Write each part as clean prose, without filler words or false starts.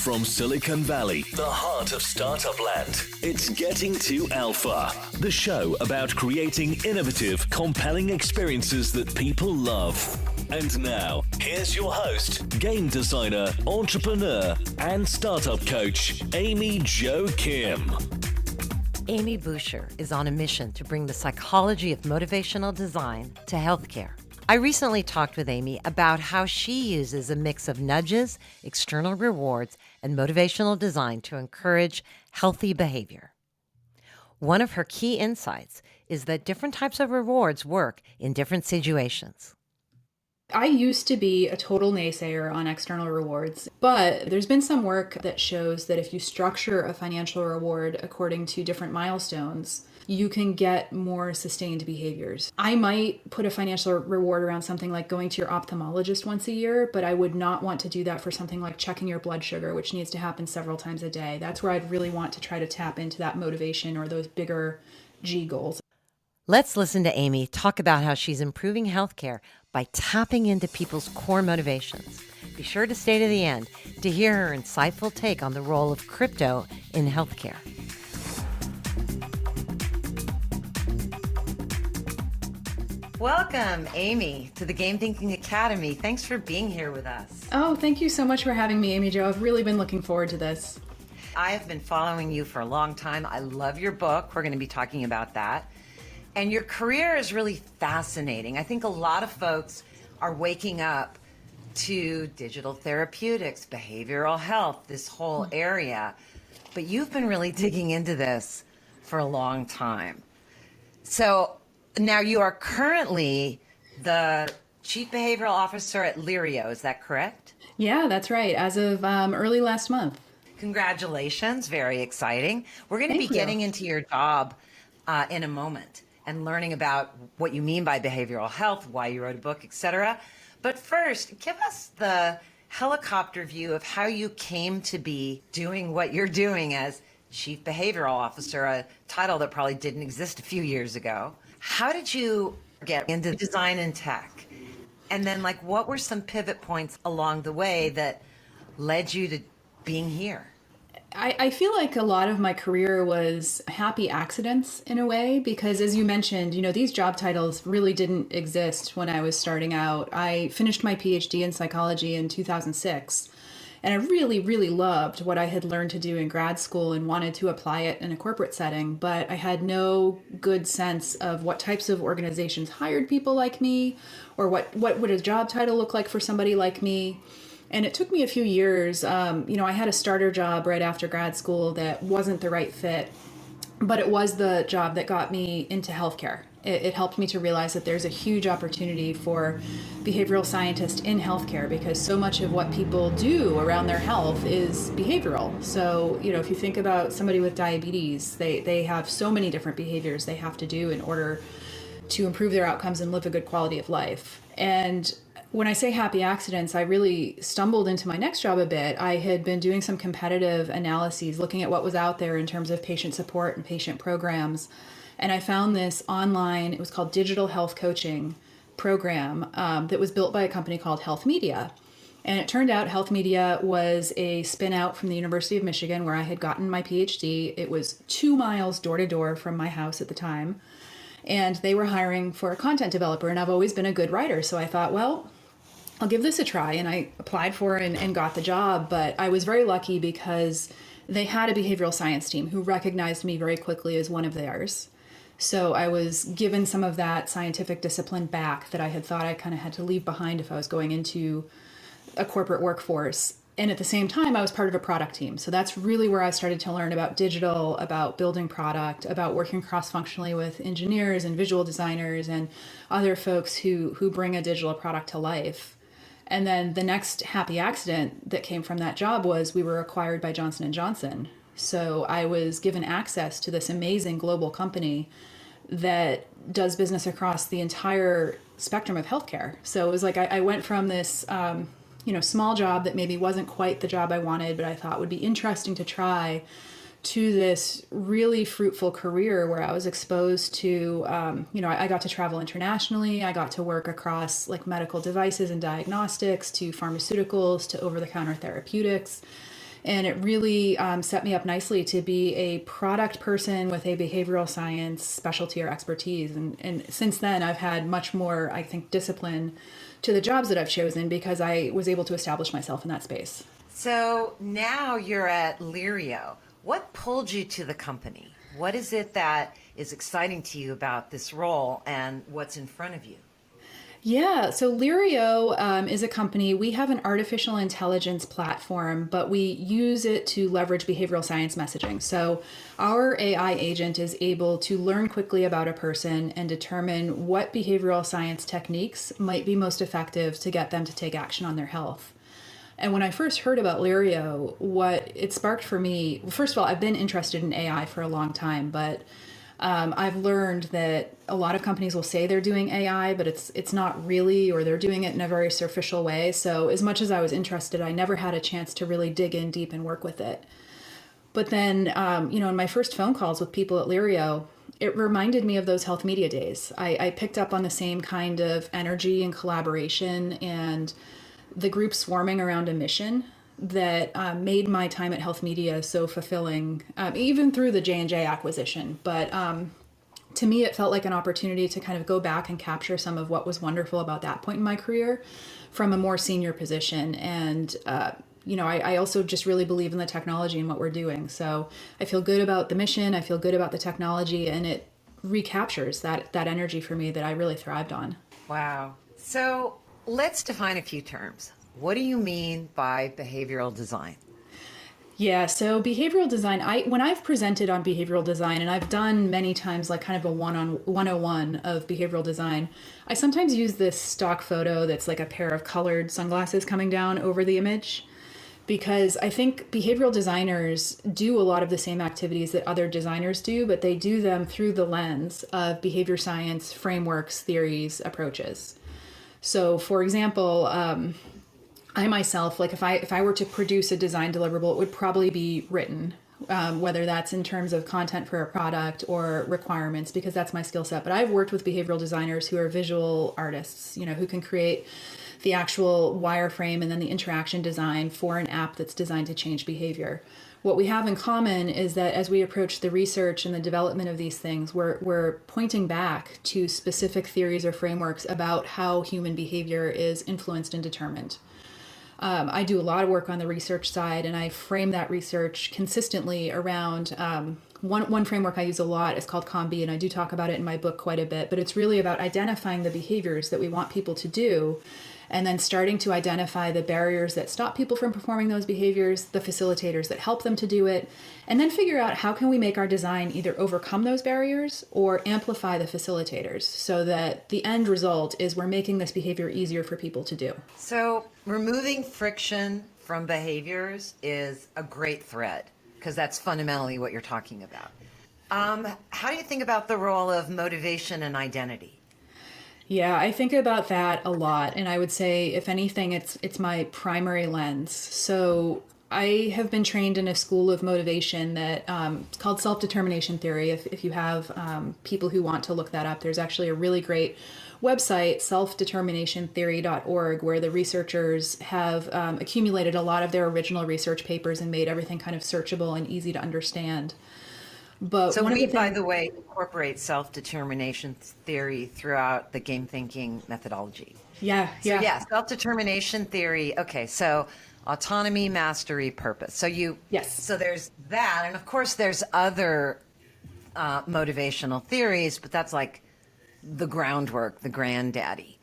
From Silicon Valley, the heart of startup land, it's Getting to Alpha, the show about creating innovative, compelling experiences that people love. And now, here's your host, game designer, entrepreneur, and startup coach, Amy Jo Kim. Amy Bucher is on a mission to bring the psychology of motivational design to healthcare. I recently talked with Amy about how she uses a mix of nudges, external rewards, and motivational design to encourage healthy behavior. One of her key insights is that different types of rewards work in different situations. I used to be a total naysayer on external rewards, but there's been some work that shows that if you structure a financial reward according to different milestones, you can get more sustained behaviors. I might put a financial reward around something like going to your ophthalmologist once a year, but I would not want to do that for something like checking your blood sugar, which needs to happen several times a day. That's where I'd really want to try to tap into that motivation or those bigger G goals. Let's listen to Amy talk about how she's improving healthcare by tapping into people's core motivations. Be sure to stay to the end to hear her insightful take on the role of crypto in healthcare. Welcome, Amy, to the Game Thinking Academy. Thanks for being here with us. Oh, thank you so much for having me, Amy Jo. I've really been looking forward to this. I have been following you for a long time. I love your book. We're going to be talking about that. And your career is really fascinating. I think a lot of folks are waking up to digital therapeutics, behavioral health, this whole area. But you've been really digging into this for a long time. So now you are currently the Chief Behavioral Officer at Lyrio, is that correct? Yeah, that's right. As of early last month. Congratulations, very exciting. We're going to be getting into your job in a moment and learning about what you mean by behavioral health, why you wrote a book, etc. But first, give us the helicopter view of how you came to be doing what you're doing as Chief Behavioral Officer, a title that probably didn't exist a few years ago. How did you get into design and tech? And then, what were some pivot points along the way that led you to being here? I feel like a lot of my career was happy accidents in a way, because as you mentioned, these job titles really didn't exist when I was starting out. I finished my PhD in psychology in 2006. And I really, really loved what I had learned to do in grad school and wanted to apply it in a corporate setting. But I had no good sense of what types of organizations hired people like me, or what would a job title look like for somebody like me. And it took me a few years. I had a starter job right after grad school that wasn't the right fit, but it was the job that got me into healthcare. It helped me to realize that there's a huge opportunity for behavioral scientists in healthcare, because so much of what people do around their health is behavioral. So, if you think about somebody with diabetes, they have so many different behaviors they have to do in order to improve their outcomes and live a good quality of life. And when I say happy accidents, I really stumbled into my next job a bit. I had been doing some competitive analyses, looking at what was out there in terms of patient support and patient programs. And I found this online, it was called Digital Health Coaching program that was built by a company called Health Media. And it turned out Health Media was a spin out from the University of Michigan, where I had gotten my PhD. It was 2 miles door to door from my house at the time. And they were hiring for a content developer. And I've always been a good writer. So I thought, well, I'll give this a try. And I applied for it and got the job. But I was very lucky because they had a behavioral science team who recognized me very quickly as one of theirs. So I was given some of that scientific discipline back that I had thought I kind of had to leave behind if I was going into a corporate workforce. And at the same time, I was part of a product team. So that's really where I started to learn about digital, about building product, about working cross-functionally with engineers and visual designers and other folks who bring a digital product to life. And then the next happy accident that came from that job was we were acquired by Johnson & Johnson. So I was given access to this amazing global company that does business across the entire spectrum of healthcare. So it was like I went from this small job that maybe wasn't quite the job I wanted, but I thought would be interesting to try, to this really fruitful career where I was exposed to, I got to travel internationally. I got to work across medical devices and diagnostics, to pharmaceuticals, to over-the-counter therapeutics. And it really set me up nicely to be a product person with a behavioral science specialty or expertise. And since then, I've had much more, I think, discipline to the jobs that I've chosen because I was able to establish myself in that space. So now you're at Lyrio. What pulled you to the company? What is it that is exciting to you about this role and what's in front of you? Yeah, so Lyrio is a company. We have an artificial intelligence platform, but we use it to leverage behavioral science messaging. So our AI agent is able to learn quickly about a person and determine what behavioral science techniques might be most effective to get them to take action on their health. And when I first heard about Lyrio, what it sparked for me, well, first of all, I've been interested in AI for a long time, but I've learned that a lot of companies will say they're doing AI, but it's not really, or they're doing it in a very superficial way. So as much as I was interested, I never had a chance to really dig in deep and work with it. But then, in my first phone calls with people at Lyrio, it reminded me of those health media days. I picked up on the same kind of energy and collaboration and the group swarming around a mission that made my time at Health Media so fulfilling, even through the J&J acquisition. But to me, it felt like an opportunity to kind of go back and capture some of what was wonderful about that point in my career from a more senior position. And, I also just really believe in the technology and what we're doing. So I feel good about the mission. I feel good about the technology, and it recaptures that energy for me that I really thrived on. Wow. So let's define a few terms. What do you mean by behavioral design? Yeah, so behavioral design, when I've presented on behavioral design, and I've done many times like kind of a 101 of behavioral design, I sometimes use this stock photo that's like a pair of colored sunglasses coming down over the image, because I think behavioral designers do a lot of the same activities that other designers do, but they do them through the lens of behavior science frameworks, theories, approaches. So, for example, I myself, like if I were to produce a design deliverable, it would probably be written, whether that's in terms of content for a product or requirements, because that's my skill set. But I've worked with behavioral designers who are visual artists, who can create the actual wireframe and then the interaction design for an app that's designed to change behavior. What we have in common is that as we approach the research and the development of these things, we're pointing back to specific theories or frameworks about how human behavior is influenced and determined. I do a lot of work on the research side, and I frame that research consistently around one framework I use a lot is called COMB, and I do talk about it in my book quite a bit, but it's really about identifying the behaviors that we want people to do, and then starting to identify the barriers that stop people from performing those behaviors, the facilitators that help them to do it, and then figure out how can we make our design either overcome those barriers or amplify the facilitators so that the end result is we're making this behavior easier for people to do. So removing friction from behaviors is a great thread, because that's fundamentally what you're talking about. How do you think about the role of motivation and identity? Yeah, I think about that a lot, and I would say, if anything, it's my primary lens. So I have been trained in a school of motivation that it's called Selfdetermination theory. If you have people who want to look that up, there's actually a really great website, selfdeterminationtheory.org, where the researchers have accumulated a lot of their original research papers and made everything kind of searchable and easy to understand. But so we, by the way, incorporate self-determination theory throughout the game thinking methodology. Yeah. Self-determination theory. Okay, so autonomy, mastery, purpose. So yes. So there's that, and of course there's other motivational theories, but that's like the groundwork, the granddaddy.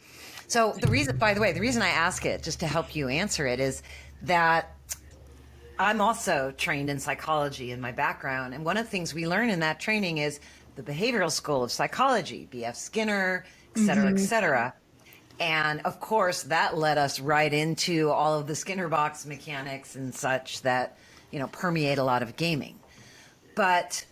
So the reason I ask it, just to help you answer it, is that I'm also trained in psychology in my background, and one of the things we learn in that training is the behavioral school of psychology, B.F. Skinner, et cetera, et cetera. And of course, that led us right into all of the Skinner box mechanics and such that, permeate a lot of gaming. But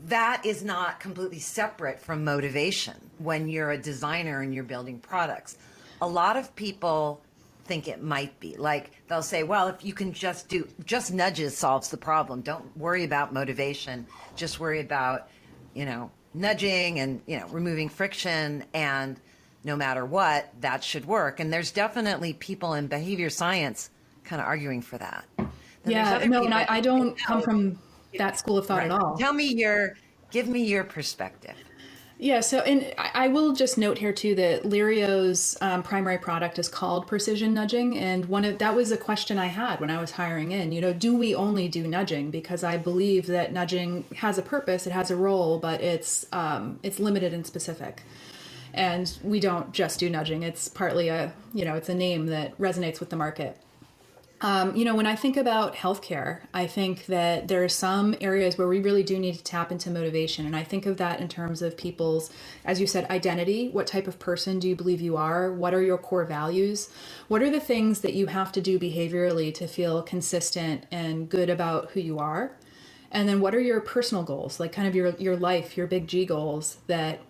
that is not completely separate from motivation when you're a designer and you're building products. A lot of people think it might be. Like, they'll say, well, if you can just nudges solves the problem. Don't worry about motivation. Just worry about, nudging and, removing friction, and no matter what, that should work. And there's definitely people in behavior science kind of arguing for that. Then there's Yeah, other no, and people I who say, don't come no, from that school of thought right. at all. Give me your perspective. Yeah, so and I will just note here too that Lyrio's primary product is called precision nudging, and that was a question I had when I was hiring in. Do we only do nudging? Because I believe that nudging has a purpose, it has a role, but it's limited and specific. And we don't just do nudging. It's partly it's a name that resonates with the market. When I think about healthcare, I think that there are some areas where we really do need to tap into motivation. And I think of that in terms of people's, as you said, identity. What type of person do you believe you are? What are your core values? What are the things that you have to do behaviorally to feel consistent and good about who you are? And then what are your personal goals, like kind of your life, your big G goals that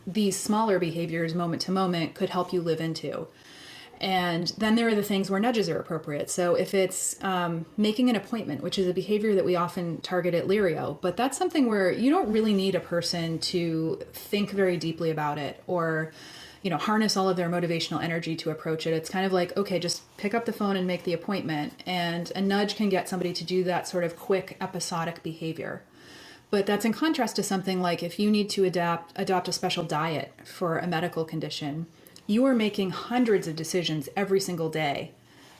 these smaller behaviors moment to moment could help you live into? And then there are the things where nudges are appropriate. So if it's making an appointment, which is a behavior that we often target at Lyrio, but that's something where you don't really need a person to think very deeply about it or harness all of their motivational energy to approach it. It's kind of like, okay, just pick up the phone and make the appointment. And a nudge can get somebody to do that sort of quick episodic behavior. But that's in contrast to something like if you need to adopt a special diet for a medical condition, you are making hundreds of decisions every single day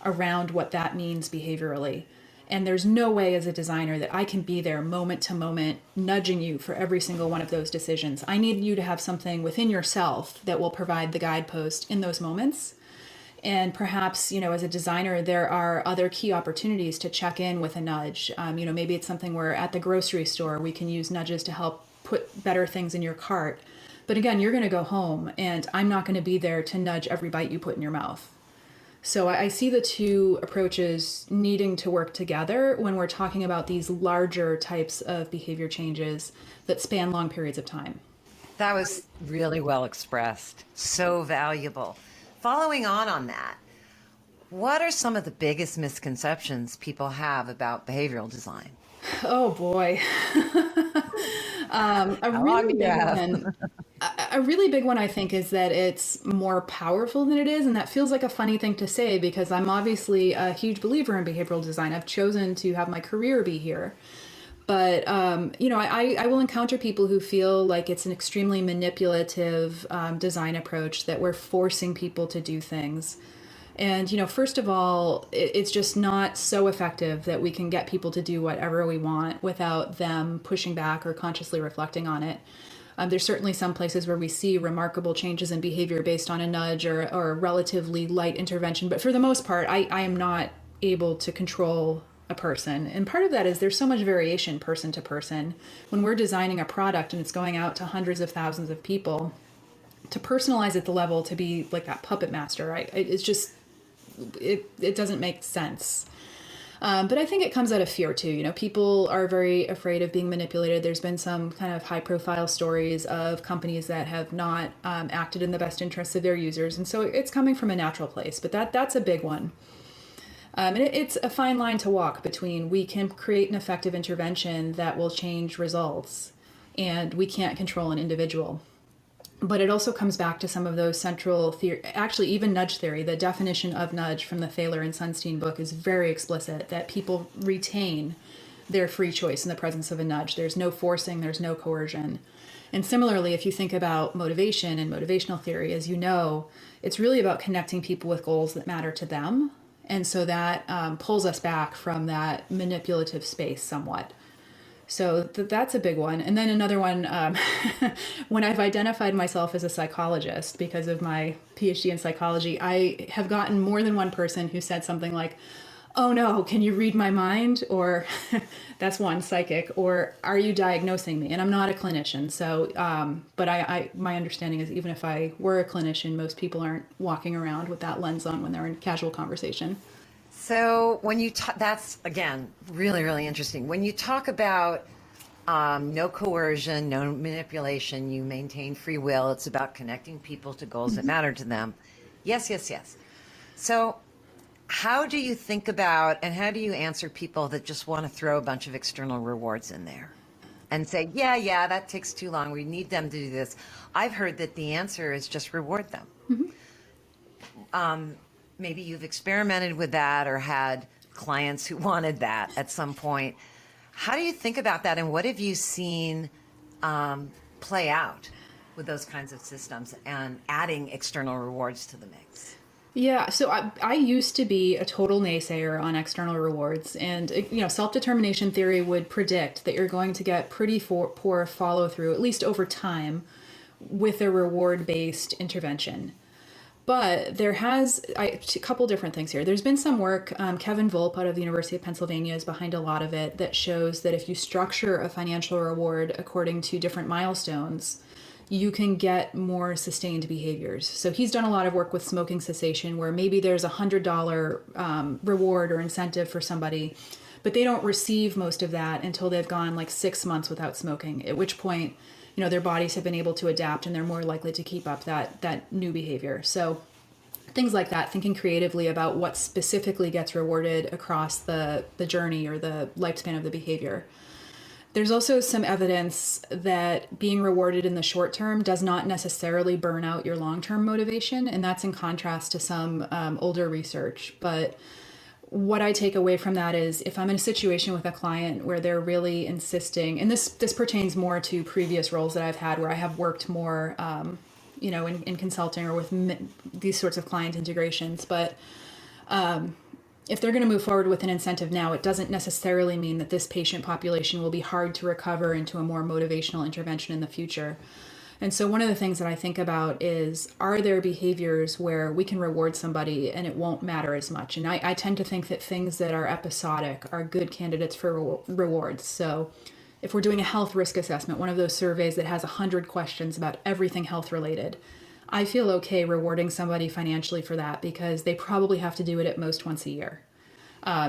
around what that means behaviorally. And there's no way as a designer that I can be there moment to moment nudging you for every single one of those decisions. I need you to have something within yourself that will provide the guidepost in those moments. And perhaps, as a designer, there are other key opportunities to check in with a nudge. Maybe it's something where at the grocery store, we can use nudges to help put better things in your cart. But again, you're going to go home and I'm not going to be there to nudge every bite you put in your mouth. So I see the two approaches needing to work together when we're talking about these larger types of behavior changes that span long periods of time. That was really well expressed. So valuable. Following on that, what are some of the biggest misconceptions people have about behavioral design? Oh boy. A really big one, I think, is that it's more powerful than it is. And that feels like a funny thing to say because I'm obviously a huge believer in behavioral design. I've chosen to have my career be here. But, I will encounter people who feel like it's an extremely manipulative design approach, that we're forcing people to do things. And, first of all, it's just not so effective that we can get people to do whatever we want without them pushing back or consciously reflecting on it. There's certainly some places where we see remarkable changes in behavior based on a nudge or relatively light intervention. But for the most part, I am not able to control a person. And part of that is there's so much variation person to person. When we're designing a product and it's going out to hundreds of thousands of people, to personalize at the level to be like that puppet master, it's just, it doesn't make sense. But I think it comes out of fear too. People are very afraid of being manipulated. There's been some kind of high profile stories of companies that have not acted in the best interests of their users. And so it's coming from a natural place, but that's a big one. And it's a fine line to walk between we can create an effective intervention that will change results and we can't control an individual. But it also comes back to some of those central theory, actually even nudge theory. The definition of nudge from the Thaler and Sunstein book is very explicit, that people retain their free choice in the presence of a nudge. There's no forcing, there's no coercion. And similarly, if you think about motivation and motivational theory, as you know, it's really about connecting people with goals that matter to them. And so that pulls us back from that manipulative space somewhat. So that's a big one. And then another one, when I've identified myself as a psychologist because of my PhD in psychology, I have gotten more than one person who said something like, oh no, can you read my mind? Or that's one, psychic, or are you diagnosing me? And I'm not a clinician. So, but my understanding is even if I were a clinician, most people aren't walking around with that lens on when they're in casual conversation. So when you that's again really, really interesting. When you talk about no coercion, no manipulation, you maintain free will. It's about connecting people to goals that matter to them. Yes, yes, yes. So how do you think about and how do you answer people that just want to throw a bunch of external rewards in there and say, yeah, that takes too long. We need them to do this. I've heard that the answer is just reward them. Mm-hmm. Maybe you've experimented with that or had clients who wanted that at some point. How do you think about that, and what have you seen play out with those kinds of systems and adding external rewards to the mix? Yeah, so I used to be a total naysayer on external rewards, and self-determination theory would predict that you're going to get pretty poor follow-through, at least over time, with a reward-based intervention. But there a couple different things here. There's been some work, Kevin Volpe out of the University of Pennsylvania is behind a lot of it, that shows that if you structure a financial reward according to different milestones, you can get more sustained behaviors. So he's done a lot of work with smoking cessation, where maybe there's $100 reward or incentive for somebody, but they don't receive most of that until they've gone like 6 months without smoking, at which point, their bodies have been able to adapt and they're more likely to keep up that new behavior. So things like that, thinking creatively about what specifically gets rewarded across the journey or the lifespan of the behavior. There's also some evidence that being rewarded in the short term does not necessarily burn out your long-term motivation, and that's in contrast to some older research. But what I take away from that is, if I'm in a situation with a client where they're really insisting, and this pertains more to previous roles that I've had where I have worked more, in consulting or with these sorts of client integrations, but if they're going to move forward with an incentive now, it doesn't necessarily mean that this patient population will be hard to recover into a more motivational intervention in the future. And so one of the things that I think about is, are there behaviors where we can reward somebody and it won't matter as much? And I tend to think that things that are episodic are good candidates for rewards. So if we're doing a health risk assessment, one of those surveys that has 100 questions about everything health related, I feel okay rewarding somebody financially for that because they probably have to do it at most once a year.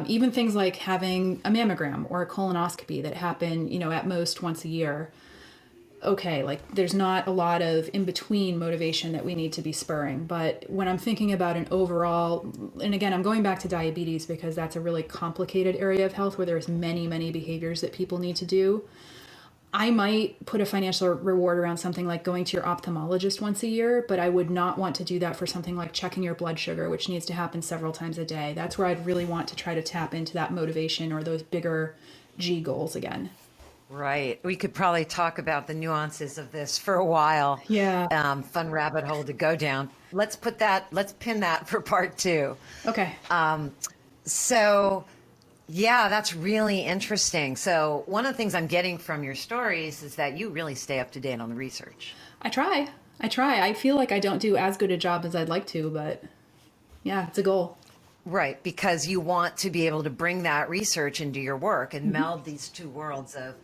Even things like having a mammogram or a colonoscopy that happen, at most once a year. Okay, like there's not a lot of in-between motivation that we need to be spurring. But when I'm thinking about an overall, and again, I'm going back to diabetes because that's a really complicated area of health where there's many, many behaviors that people need to do. I might put a financial reward around something like going to your ophthalmologist once a year, but I would not want to do that for something like checking your blood sugar, which needs to happen several times a day. That's where I'd really want to try to tap into that motivation or those bigger G goals again. Right. We could probably talk about the nuances of this for a while. Yeah. Fun rabbit hole to go down. Let's pin that for part 2. Okay. So yeah, that's really interesting. So one of the things I'm getting from your stories is that you really stay up to date on the research. I try. I feel like I don't do as good a job as I'd like to, but yeah, it's a goal. Right, because you want to be able to bring that research into your work and meld these two worlds of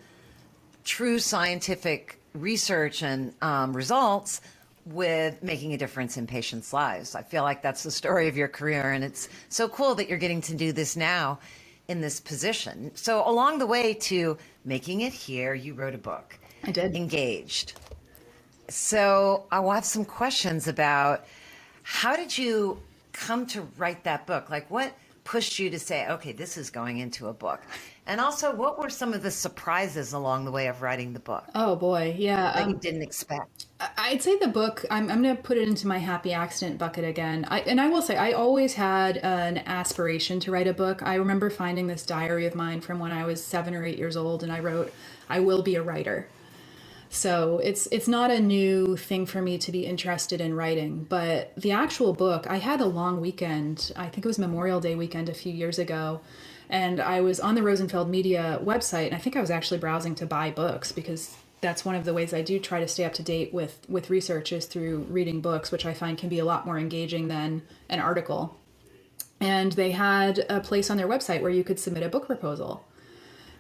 true scientific research and results with making a difference in patients' lives. I feel like that's the story of your career, and it's so cool that you're getting to do this now in this position. So along the way to making it here, you wrote a book. I did. Engaged. So I will have some questions about how did you come to write that book? Like what pushed you to say, okay, this is going into a book? And also, what were some of the surprises along the way of writing the book? Oh boy, yeah. That you didn't expect? I'd say the book, I'm going to put it into my happy accident bucket again. I will say, I always had an aspiration to write a book. I remember finding this diary of mine from when I was 7 or 8 years old, and I wrote, I will be a writer. So it's not a new thing for me to be interested in writing, but the actual book, I had a long weekend. I think it was Memorial Day weekend a few years ago. And I was on the Rosenfeld Media website, and I think I was actually browsing to buy books because that's one of the ways I do try to stay up to date with research is through reading books, which I find can be a lot more engaging than an article. And they had a place on their website where you could submit a book proposal.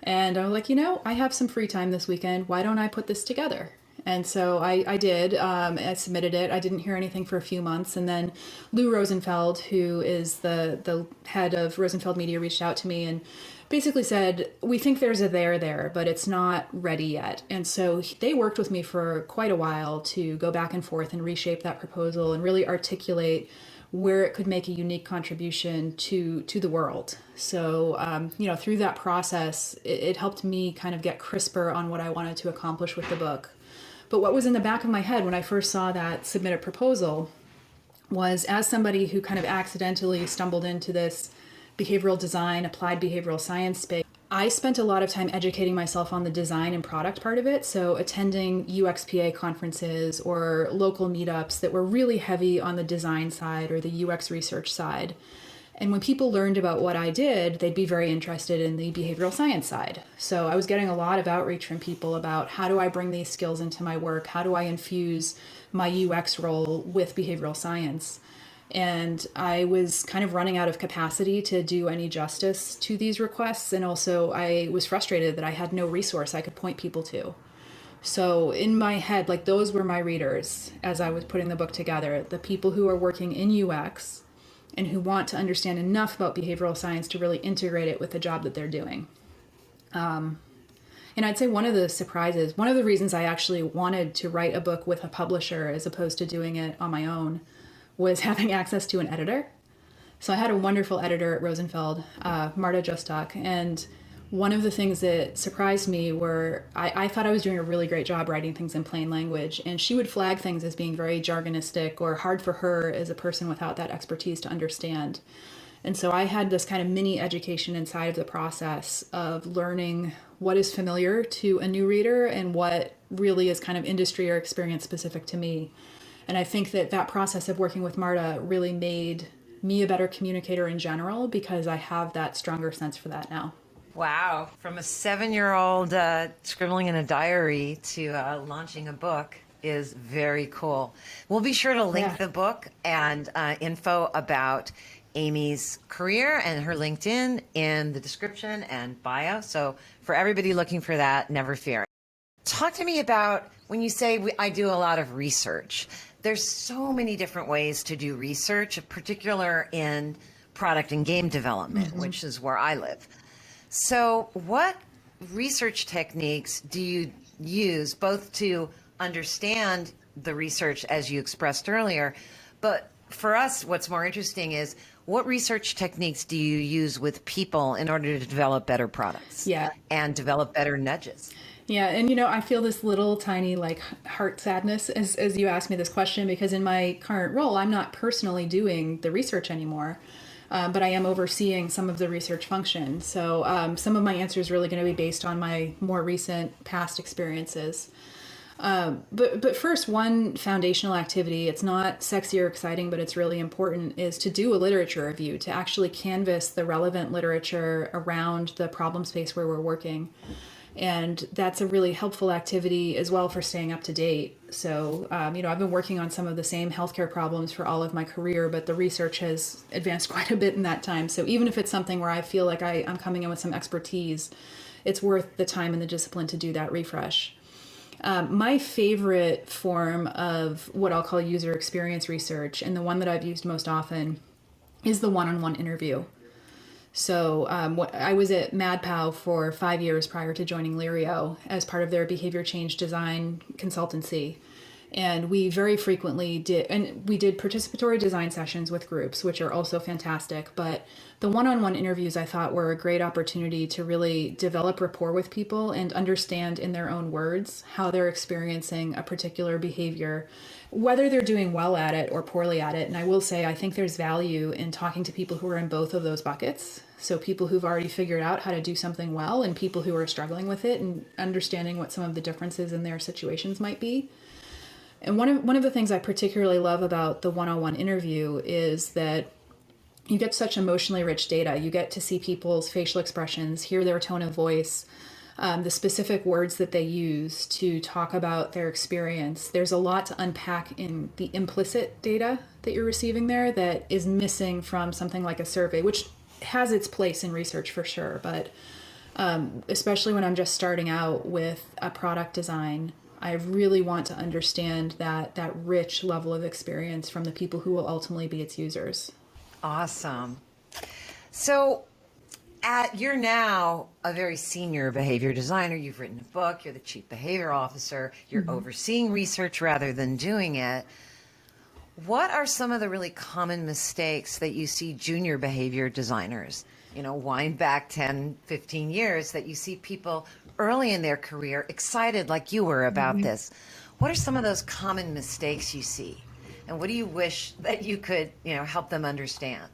And I was like, I have some free time this weekend. Why don't I put this together? And so I did. I submitted it. I didn't hear anything for a few months. And then Lou Rosenfeld, who is the head of Rosenfeld Media, reached out to me and basically said, we think there's a there, but it's not ready yet. And so they worked with me for quite a while to go back and forth and reshape that proposal and really articulate where it could make a unique contribution to the world. So, through that process, it helped me kind of get crisper on what I wanted to accomplish with the book. But what was in the back of my head when I first saw that submit a proposal was, as somebody who kind of accidentally stumbled into this behavioral design, applied behavioral science space, I spent a lot of time educating myself on the design and product part of it. So attending UXPA conferences or local meetups that were really heavy on the design side or the UX research side. And when people learned about what I did, they'd be very interested in the behavioral science side. So I was getting a lot of outreach from people about how do I bring these skills into my work? How do I infuse my UX role with behavioral science? And I was kind of running out of capacity to do any justice to these requests. And also I was frustrated that I had no resource I could point people to. So in my head, like those were my readers as I was putting the book together, the people who are working in UX and who want to understand enough about behavioral science to really integrate it with the job that they're doing. And I'd say one of the surprises, one of the reasons I actually wanted to write a book with a publisher as opposed to doing it on my own was having access to an editor. So I had a wonderful editor at Rosenfeld, Marta Jostak, and one of the things that surprised me were I thought I was doing a really great job writing things in plain language, and she would flag things as being very jargonistic or hard for her as a person without that expertise to understand. And so I had this kind of mini education inside of the process of learning what is familiar to a new reader and what really is kind of industry or experience specific to me. And I think that that process of working with Marta really made me a better communicator in general because I have that stronger sense for that now. Wow. From a 7-year-old scribbling in a diary to launching a book is very cool. We'll be sure to link the book and info about Amy's career and her LinkedIn in the description and bio. So for everybody looking for that, never fear. Talk to me about when you say I do a lot of research. There's so many different ways to do research, in particular in product and game development, which is where I live. So what research techniques do you use both to understand the research as you expressed earlier, but for us, what's more interesting is what research techniques do you use with people in order to develop better products and develop better nudges? Yeah, and I feel this little tiny heart sadness as you ask me this question, because in my current role, I'm not personally doing the research anymore, but I am overseeing some of the research function. So some of my answer is really going to be based on my more recent past experiences. But first, one foundational activity, it's not sexy or exciting, but it's really important, is to do a literature review, to actually canvas the relevant literature around the problem space where we're working. And that's a really helpful activity as well for staying up to date. So, I've been working on some of the same healthcare problems for all of my career, but the research has advanced quite a bit in that time. So even if it's something where I feel like I'm coming in with some expertise, it's worth the time and the discipline to do that refresh. My favorite form of what I'll call user experience research, and the one that I've used most often, is the one-on-one interview. So I was at MadPow for 5 years prior to joining Lyrio as part of their behavior change design consultancy. And we very frequently did participatory design sessions with groups, which are also fantastic. But the one-on-one interviews I thought were a great opportunity to really develop rapport with people and understand in their own words how they're experiencing a particular behavior, whether they're doing well at it or poorly at it. And I will say, I think there's value in talking to people who are in both of those buckets. So people who've already figured out how to do something well and people who are struggling with it and understanding what some of the differences in their situations might be. And one of the things I particularly love about the one-on-one interview is that you get such emotionally rich data. You get to see people's facial expressions, hear their tone of voice, the specific words that they use to talk about their experience. There's a lot to unpack in the implicit data that you're receiving there that is missing from something like a survey, which has its place in research for sure. But especially when I'm just starting out with a product design, I really want to understand that rich level of experience from the people who will ultimately be its users. Awesome. So you're now a very senior behavior designer. You've written a book. You're the chief behavior officer. You're overseeing research rather than doing it. What are some of the really common mistakes that you see junior behavior designers, wind back 10, 15 years, that you see people early in their career excited like you were about this? What are some of those common mistakes you see? And what do you wish that you could, help them understand?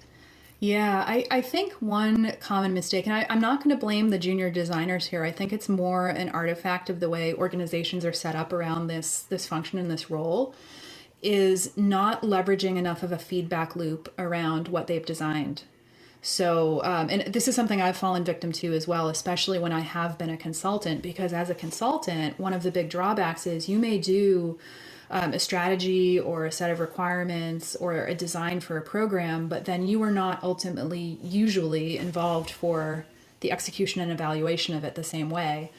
Yeah, I think one common mistake, and I'm not going to blame the junior designers here. I think it's more an artifact of the way organizations are set up around this function and this role, is not leveraging enough of a feedback loop around what they've designed. So, and this is something I've fallen victim to as well, especially when I have been a consultant, because as a consultant, one of the big drawbacks is you may do a strategy or a set of requirements or a design for a program, but then you are not ultimately usually involved for the execution and evaluation of it the same way.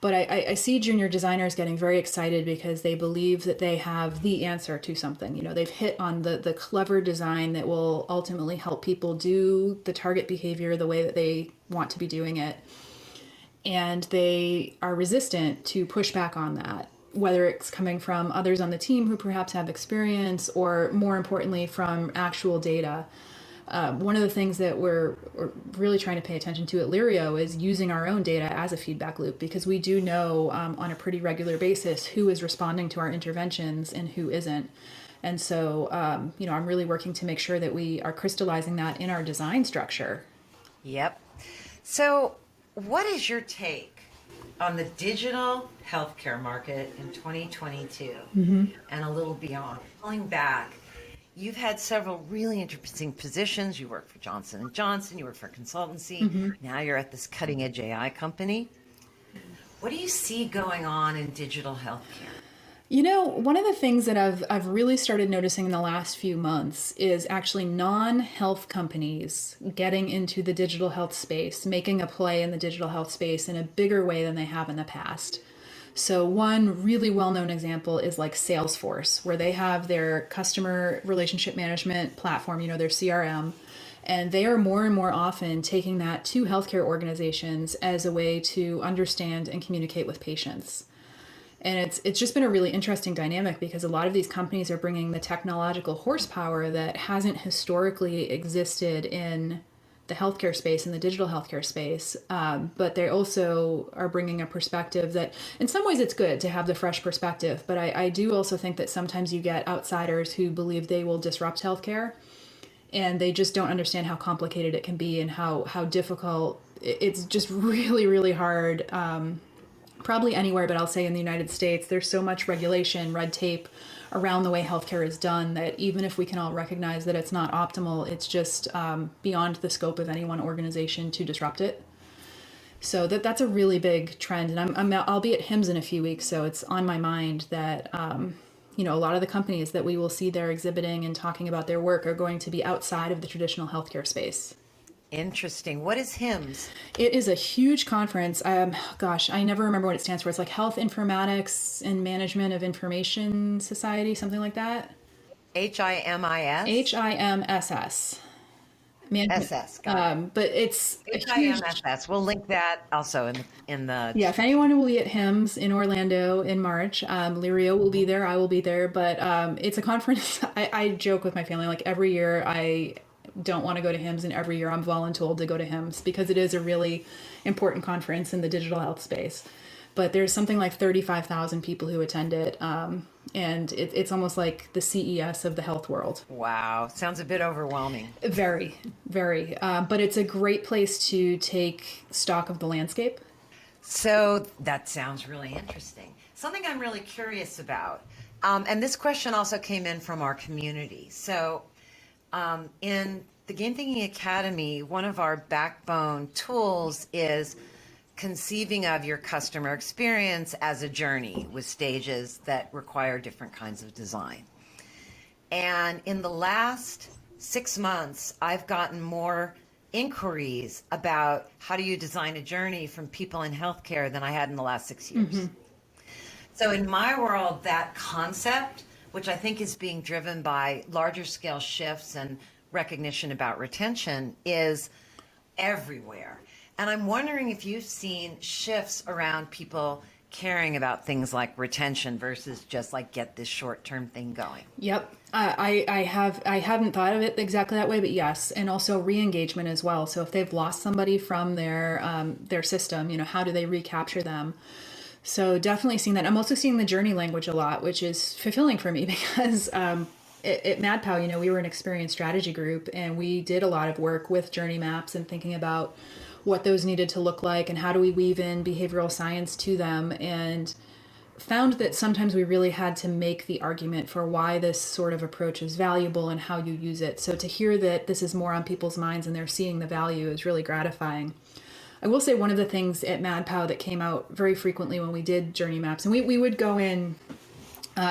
But I see junior designers getting very excited because they believe that they have the answer to something. You know, they've hit on the clever design that will ultimately help people do the target behavior the way that they want to be doing it. And they are resistant to push back on that, whether it's coming from others on the team who perhaps have experience, or more importantly, from actual data. One of the things that we're really trying to pay attention to at Lyrio is using our own data as a feedback loop, because we do know on a pretty regular basis who is responding to our interventions and who isn't. And so, I'm really working to make sure that we are crystallizing that in our design structure. Yep. So, what is your take on the digital healthcare market in 2022 and a little beyond? Pulling back, you've had several really interesting positions. You work for Johnson & Johnson, you work for a consultancy. Now you're at this cutting edge AI company. What do you see going on in digital healthcare? You know, one of the things that I've really started noticing in the last few months is actually non-health companies getting into the digital health space, making a play in the digital health space in a bigger way than they have in the past. So one really well-known example is like Salesforce, where they have their customer relationship management platform, their CRM, and they are more and more often taking that to healthcare organizations as a way to understand and communicate with patients. And it's just been a really interesting dynamic, because a lot of these companies are bringing the technological horsepower that hasn't historically existed in the healthcare space, in the digital healthcare space. But they also are bringing a perspective that in some ways it's good to have the fresh perspective. But I do also think that sometimes you get outsiders who believe they will disrupt healthcare, and they just don't understand how complicated it can be and how difficult. It's just really, really hard. Probably anywhere, but I'll say in the United States, there's so much regulation, red tape around the way healthcare is done that even if we can all recognize that it's not optimal, it's just beyond the scope of any one organization to disrupt it. So that's a really big trend. And I'll be at HIMSS in a few weeks, so it's on my mind that a lot of the companies that we will see there exhibiting and talking about their work are going to be outside of the traditional healthcare space. Interesting. What is HIMSS? It is a huge conference. I never remember what it stands for. It's like Health Informatics and Management of Information Society, something like that. HIMIS? HIMSS. SS. Got it. But it's HIMSS. We'll link that also in the. Yeah, if anyone will be at HIMSS in Orlando in March, Lyrio will be there. I will be there. But it's a conference. I joke with my family, like every year I don't want to go to HIMSS, and every year I'm voluntold to go to HIMSS, because it is a really important conference in the digital health space. But there's something like 35,000 people who attend it, and it's almost like the CES of the health world. Wow, sounds a bit overwhelming. Very, very. But it's a great place to take stock of the landscape. So that sounds really interesting. Something I'm really curious about, and this question also came in from our community. So in the Game Thinking Academy, one of our backbone tools is conceiving of your customer experience as a journey with stages that require different kinds of design. And in the last 6 months, I've gotten more inquiries about how do you design a journey from people in healthcare than I had in the last 6 years. So in my world, that concept, which I think is being driven by larger scale shifts and recognition about retention, is everywhere. And I'm wondering if you've seen shifts around people caring about things like retention versus just like get this short-term thing going. Yep. I haven't thought of it exactly that way, but yes. And also re-engagement as well. So if they've lost somebody from their system, how do they recapture them? So definitely seeing that. I'm also seeing the journey language a lot, which is fulfilling for me because at MadPow, we were an experience strategy group, and we did a lot of work with journey maps and thinking about what those needed to look like and how do we weave in behavioral science to them, and found that sometimes we really had to make the argument for why this sort of approach is valuable and how you use it. So to hear that this is more on people's minds and they're seeing the value is really gratifying. I will say one of the things at MadPow that came out very frequently when we did journey maps, and we would go in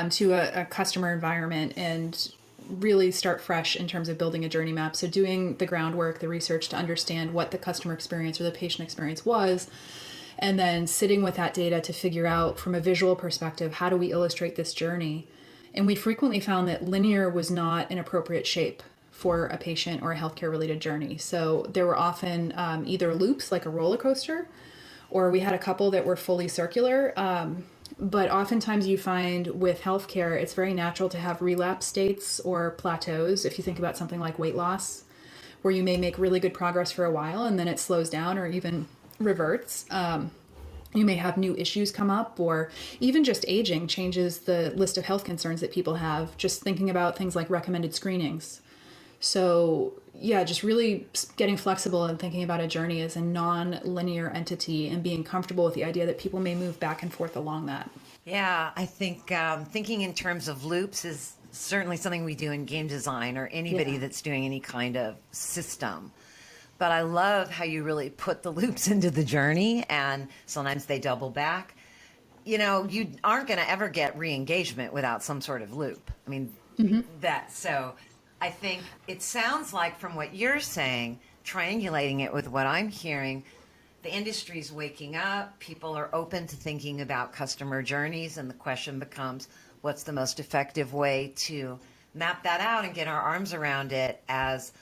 to a customer environment and really start fresh in terms of building a journey map. So doing the groundwork, the research to understand what the customer experience or the patient experience was, and then sitting with that data to figure out from a visual perspective, how do we illustrate this journey? And we frequently found that linear was not an appropriate shape for a patient or a healthcare related journey. So there were often either loops like a roller coaster, or we had a couple that were fully circular. But oftentimes you find with healthcare, it's very natural to have relapse states or plateaus. If you think about something like weight loss, where you may make really good progress for a while and then it slows down or even reverts. You may have new issues come up, or even just aging changes the list of health concerns that people have, just thinking about things like recommended screenings. So yeah, just really getting flexible and thinking about a journey as a non-linear entity and being comfortable with the idea that people may move back and forth along that. Yeah, I think thinking in terms of loops is certainly something we do in game design or anybody that's doing any kind of system. But I love how you really put the loops into the journey, and sometimes they double back. You aren't going to ever get re-engagement without some sort of loop. I mean, so I think it sounds like from what you're saying, triangulating it with what I'm hearing, the industry's waking up, people are open to thinking about customer journeys, and the question becomes, what's the most effective way to map that out and get our arms around it as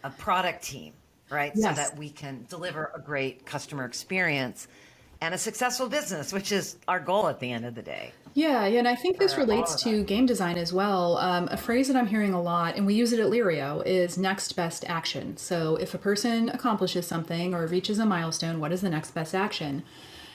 a product team, right? Yes. So that we can deliver a great customer experience and a successful business, which is our goal at the end of the day. Yeah, and I think this relates to game design as well. A phrase that I'm hearing a lot, and we use it at Lyrio, is next best action. So if a person accomplishes something or reaches a milestone, what is the next best action?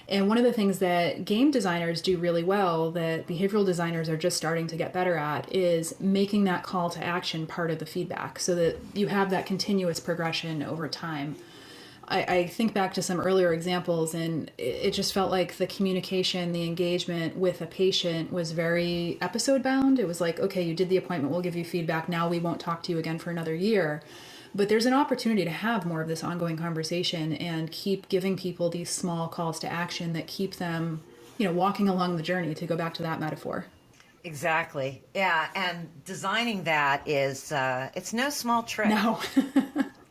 And one of the things that game designers do really well, that behavioral designers are just starting to get better at, is making that call to action part of the feedback so that you have that continuous progression over time. I think back to some earlier examples, and it just felt like the communication, the engagement with a patient was very episode bound. It was like, okay, you did the appointment, we'll give you feedback. Now we won't talk to you again for another year. But there's an opportunity to have more of this ongoing conversation and keep giving people these small calls to action that keep them, walking along the journey, to go back to that metaphor. Exactly. Yeah. And designing that is, it's no small trick. No.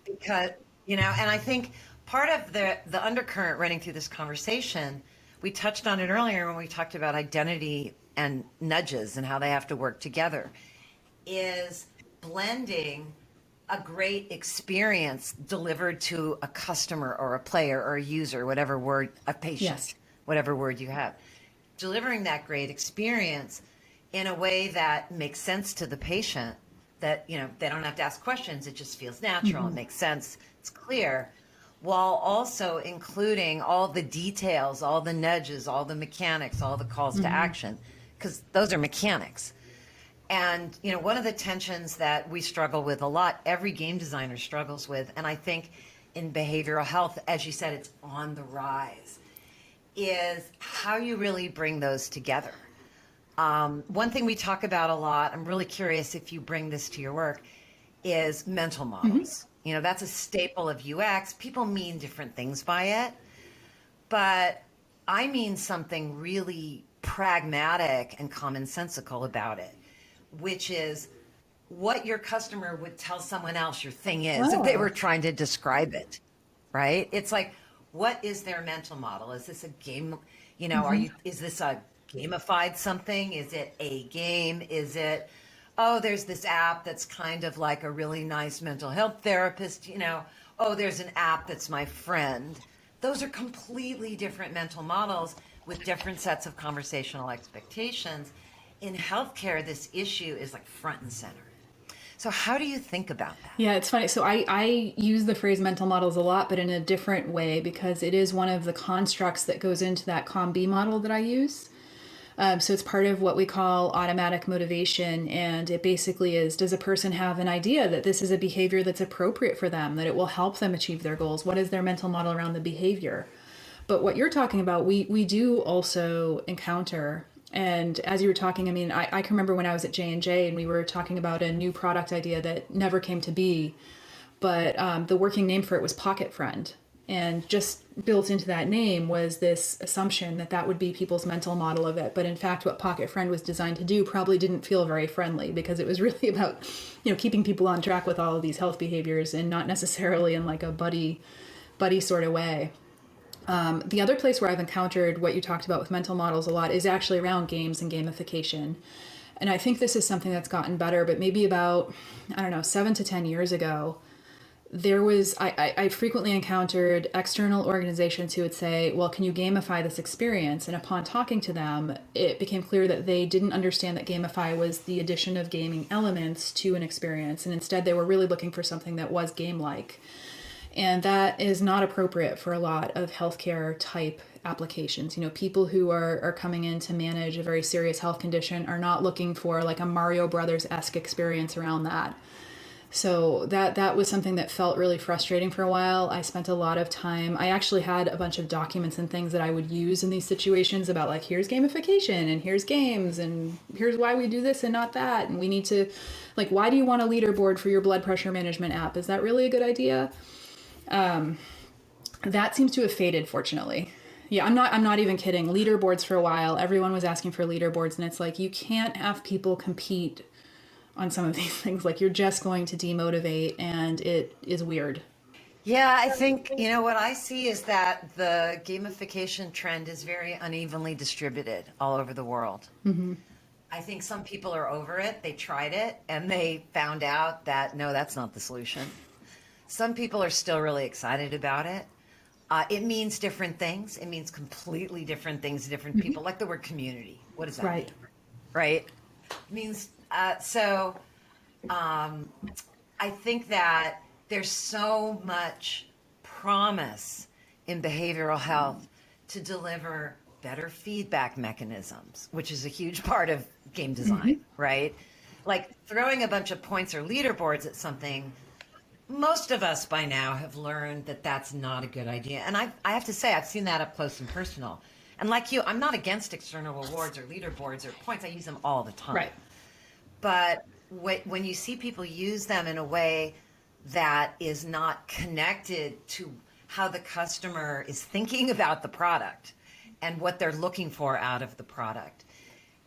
Because, and I think part of the undercurrent running through this conversation, we touched on it earlier when we talked about identity and nudges and how they have to work together, is blending a great experience delivered to a customer or a player or a user, whatever word, a patient, yes, whatever word you have, delivering that great experience in a way that makes sense to the patient, that, they don't have to ask questions. It just feels natural. It makes sense. It's clear, while also including all the details, all the nudges, all the mechanics, all the calls to action, because those are mechanics. And, one of the tensions that we struggle with a lot, every game designer struggles with, and I think in behavioral health, as you said, it's on the rise, is how you really bring those together. One thing we talk about a lot, I'm really curious if you bring this to your work, is mental models. That's a staple of UX. People mean different things by it, but I mean something really pragmatic and commonsensical about it, which is what your customer would tell someone else your thing is if they were trying to describe it, right? It's like, what is their mental model? Is this a game? Is this a gamified something? Is it a game? Is it, there's this app that's kind of like a really nice mental health therapist, there's an app that's my friend. Those are completely different mental models with different sets of conversational expectations. In healthcare, this issue is like front and center. So how do you think about that? Yeah, it's funny. So I use the phrase mental models a lot, but in a different way, because it is one of the constructs that goes into that COM-B model that I use. So it's part of what we call automatic motivation. And it basically is, does a person have an idea that this is a behavior that's appropriate for them, that it will help them achieve their goals? What is their mental model around the behavior? But what you're talking about, we do also encounter. And as you were talking, I mean, I can remember when I was at J&J and we were talking about a new product idea that never came to be. But the working name for it was Pocket Friend. And just built into that name was this assumption that that would be people's mental model of it. But in fact, what Pocket Friend was designed to do probably didn't feel very friendly, because it was really about, keeping people on track with all of these health behaviors, and not necessarily in like a buddy sort of way. The other place where I've encountered what you talked about with mental models a lot is actually around games and gamification. And I think this is something that's gotten better, but maybe about, 7 to 10 years ago, I frequently encountered external organizations who would say, well, can you gamify this experience? And upon talking to them, it became clear that they didn't understand that gamify was the addition of gaming elements to an experience. And instead, they were really looking for something that was game-like. And that is not appropriate for a lot of healthcare type applications. People who are coming in to manage a very serious health condition are not looking for like a Mario Brothers-esque experience around that. So that was something that felt really frustrating for a while. I spent a lot of time. I actually had a bunch of documents and things that I would use in these situations about like, here's gamification and here's games and here's why we do this and not that. And we need to, like, why do you want a leaderboard for your blood pressure management app? Is that really a good idea? That seems to have faded, fortunately. Yeah, I'm not even kidding. Leaderboards for a while, everyone was asking for leaderboards, and it's like, you can't have people compete on some of these things. Like, you're just going to demotivate, and it is weird. Yeah, I think, what I see is that the gamification trend is very unevenly distributed all over the world. Mm-hmm. I think some people are over it. They tried it and they found out that, no, that's not the solution. Some people are still really excited about it. It means different things. It means completely different things to different people, like the word community. What does that mean? Right? It means, I think that there's so much promise in behavioral health to deliver better feedback mechanisms, which is a huge part of game design, right? Like throwing a bunch of points or leaderboards at something, most of us by now have learned that that's not a good idea. And I have to say, I've seen that up close and personal. And like you, I'm not against external rewards or leaderboards or points. I use them all the time. Right. But when you see people use them in a way that is not connected to how the customer is thinking about the product and what they're looking for out of the product,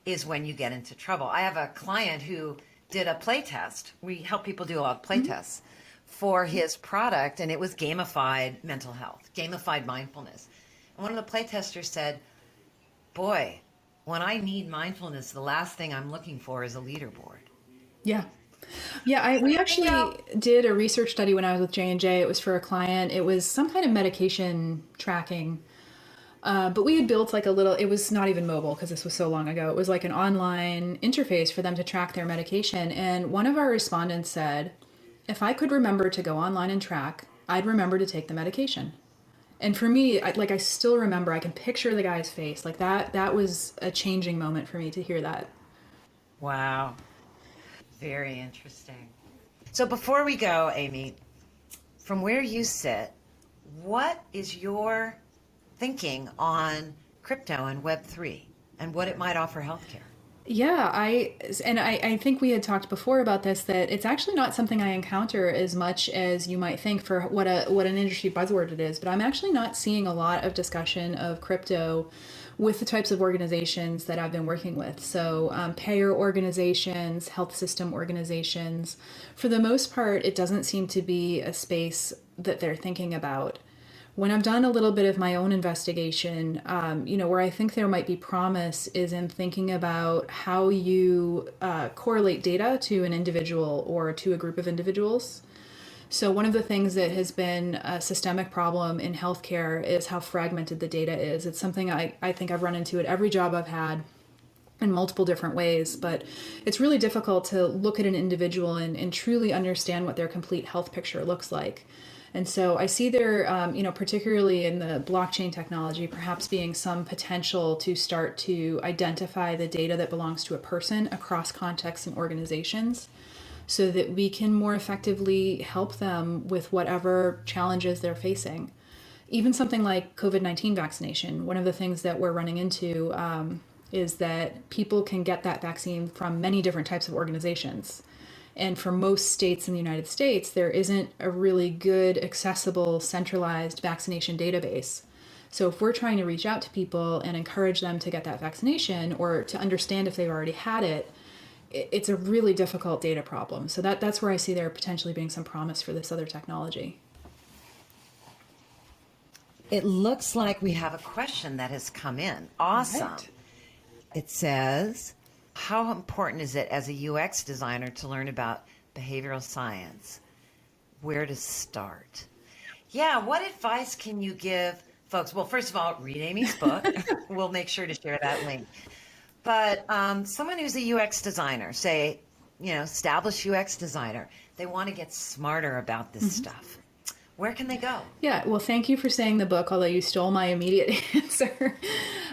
is when you get into trouble. I have a client who did a play test. We help people do a lot of play tests for his product, and it was gamified mental health, gamified mindfulness. And one of the play testers said, boy, when I need mindfulness, the last thing I'm looking for is a leaderboard. Yeah. Yeah, we actually did a research study when I was with J&J. It was for a client. It was some kind of medication tracking. But we had built like it was not even mobile because this was so long ago. It was like an online interface for them to track their medication. And one of our respondents said, if I could remember to go online and track, I'd remember to take the medication. And for me, I still remember, I can picture the guy's face. Like that was a changing moment for me to hear that. Wow. Very interesting. So before we go, Amy, from where you sit, what is your thinking on crypto and Web3 and what it might offer healthcare? Yeah, I think we had talked before about this, that it's actually not something I encounter as much as you might think for what an industry buzzword it is. But I'm actually not seeing a lot of discussion of crypto with the types of organizations that I've been working with. So payer organizations, health system organizations, for the most part, it doesn't seem to be a space that they're thinking about. When I've done a little bit of my own investigation, where I think there might be promise is in thinking about how you correlate data to an individual or to a group of individuals. So one of the things that has been a systemic problem in healthcare is how fragmented the data is. It's something I think I've run into at every job I've had in multiple different ways, but it's really difficult to look at an individual and truly understand what their complete health picture looks like. And so I see there, particularly in the blockchain technology, perhaps being some potential to start to identify the data that belongs to a person across contexts and organizations, so that we can more effectively help them with whatever challenges they're facing. Even something like COVID-19 vaccination, one of the things that we're running into is that people can get that vaccine from many different types of organizations. And for most states in the United States, there isn't a really good, accessible, centralized vaccination database. So if we're trying to reach out to people and encourage them to get that vaccination or to understand if they've already had it, it's a really difficult data problem. So that's where I see there potentially being some promise for this other technology. It looks like we have a question that has come in. Awesome. Right. It says, how important is it as a UX designer to learn about behavioral science? Where to start? Yeah, what advice can you give folks? Well, first of all, read Amy's book. We'll make sure to share that link. But someone who's a UX designer, say, established UX designer, they want to get smarter about this stuff. Where can they go? Yeah, well, thank you for saying the book, although you stole my immediate answer.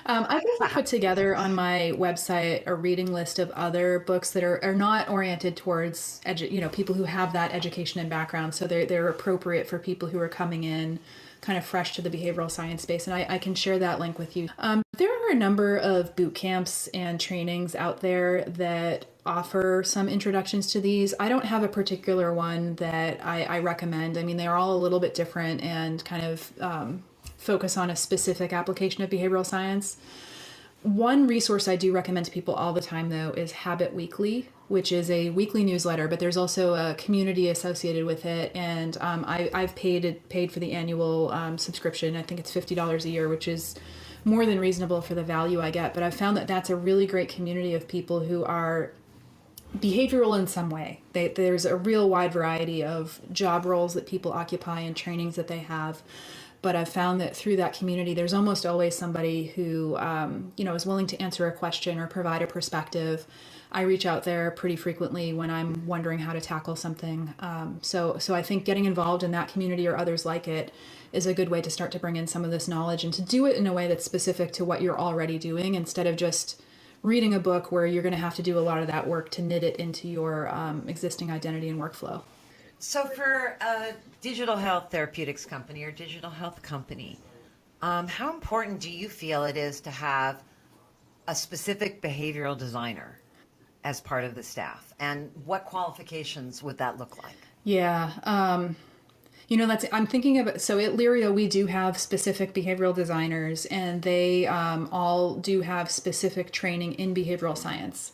I've also put together on my website a reading list of other books that are not oriented towards people who have that education and background. So they're appropriate for people who are coming in kind of fresh to the behavioral science space. And I can share that link with you. There are a number of boot camps and trainings out there that offer some introductions to these. I don't have a particular one that I recommend. I mean, they're all a little bit different and kind of focus on a specific application of behavioral science. One resource I do recommend to people all the time, though, is Habit Weekly, which is a weekly newsletter, but there's also a community associated with it. And I've paid for the annual subscription. I think it's $50 a year, which is more than reasonable for the value I get. But I've found that that's a really great community of people who are behavioral in some way. There's a real wide variety of job roles that people occupy and trainings that they have. But I've found that through that community, there's almost always somebody who, is willing to answer a question or provide a perspective. I reach out there pretty frequently when I'm wondering how to tackle something. So I think getting involved in that community or others like it is a good way to start to bring in some of this knowledge and to do it in a way that's specific to what you're already doing, instead of just reading a book where you're going to have to do a lot of that work to knit it into your existing identity and workflow. So for a digital health therapeutics company or digital health company, how important do you feel it is to have a specific behavioral designer as part of the staff? And what qualifications would that look like? Yeah. I'm thinking about, so at Lyrio, we do have specific behavioral designers, and they all do have specific training in behavioral science.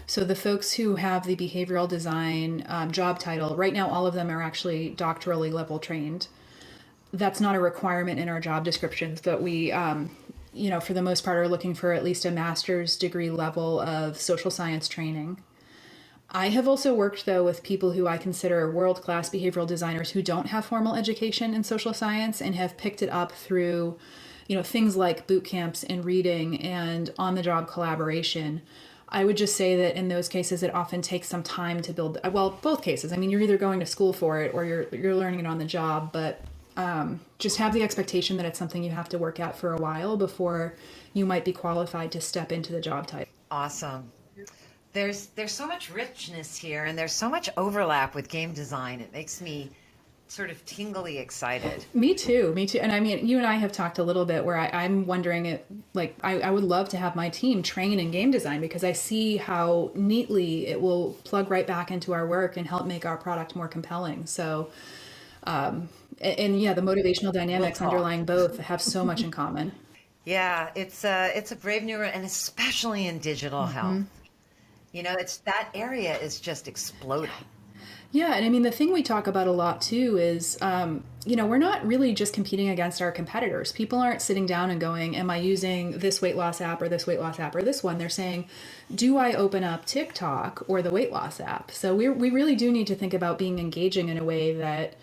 So the folks who have the behavioral design job title, right now, all of them are actually doctorally level trained. That's not a requirement in our job descriptions, but we, for the most part, are looking for at least a master's degree level of social science training. I have also worked, though, with people who I consider world-class behavioral designers who don't have formal education in social science and have picked it up through, things like boot camps and reading and on-the-job collaboration. I would just say that in those cases, it often takes some time to build. Well, both cases. I mean, you're either going to school for it or you're learning it on the job. But just have the expectation that it's something you have to work at for a while before you might be qualified to step into the job title. Awesome. There's so much richness here, and there's so much overlap with game design. It makes me sort of tingly excited. Me too. And I mean, you and I have talked a little bit where I'm wondering I would love to have my team train in game design, because I see how neatly it will plug right back into our work and help make our product more compelling. So, the motivational dynamics underlying both have so much in common. Yeah, it's a brave new world, and especially in digital health. It's that area is just exploding. Yeah, and I mean, the thing we talk about a lot too is, we're not really just competing against our competitors. People aren't sitting down and going, am I using this weight loss app or this weight loss app or this one? They're saying, do I open up TikTok or the weight loss app? So we really do need to think about being engaging in a way that,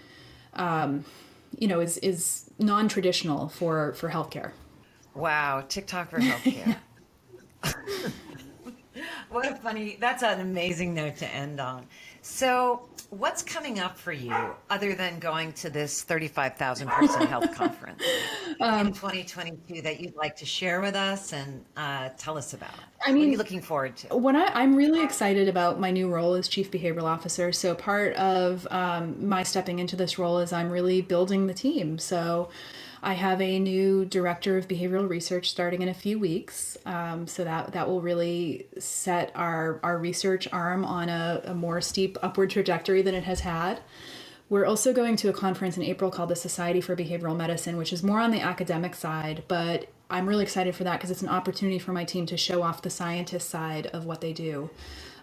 is non-traditional for healthcare. Wow, TikTok for healthcare. That's an amazing note to end on. So what's coming up for you other than going to this 35,000 person health conference in 2022 that you'd like to share with us and tell us about? I mean, what are you looking forward to? I'm really excited about my new role as Chief Behavioral Officer. So part of my stepping into this role is I'm really building the team. So I have a new Director of Behavioral Research starting in a few weeks. So that will really set our research arm on a more steep upward trajectory than it has had. We're also going to a conference in April called the Society for Behavioral Medicine, which is more on the academic side, but I'm really excited for that because it's an opportunity for my team to show off the scientist side of what they do.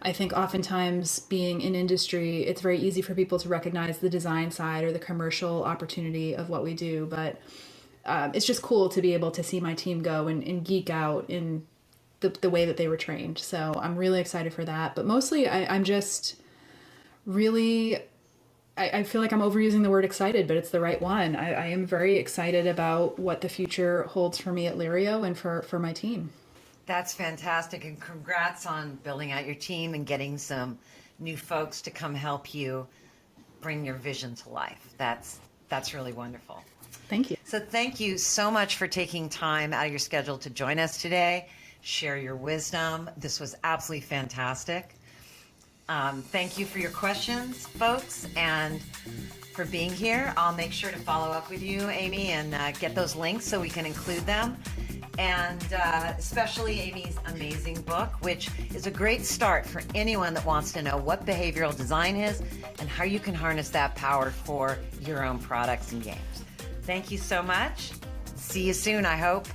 I think oftentimes being in industry, it's very easy for people to recognize the design side or the commercial opportunity of what we do, but it's just cool to be able to see my team go and geek out in the way that they were trained. So I'm really excited for that. But mostly I'm just really, I feel like I'm overusing the word excited, but it's the right one. I am very excited about what the future holds for me at Lyrio and for my team. That's fantastic. And congrats on building out your team and getting some new folks to come help you bring your vision to life. That's really wonderful. Thank you. So thank you so much for taking time out of your schedule to join us today, share your wisdom. This was absolutely fantastic. Thank you for your questions, folks, and for being here. I'll make sure to follow up with you, Amy, and get those links so we can include them. And especially Amy's amazing book, which is a great start for anyone that wants to know what behavioral design is and how you can harness that power for your own products and games. Thank you so much. See you soon, I hope.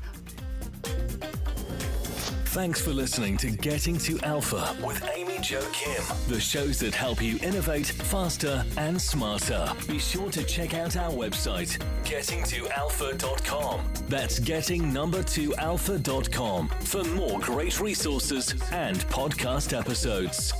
Thanks for listening to Getting to Alpha with Amy Jo Kim, the shows that help you innovate faster and smarter. Be sure to check out our website, gettingtoalpha.com. That's getting2alpha.com for more great resources and podcast episodes.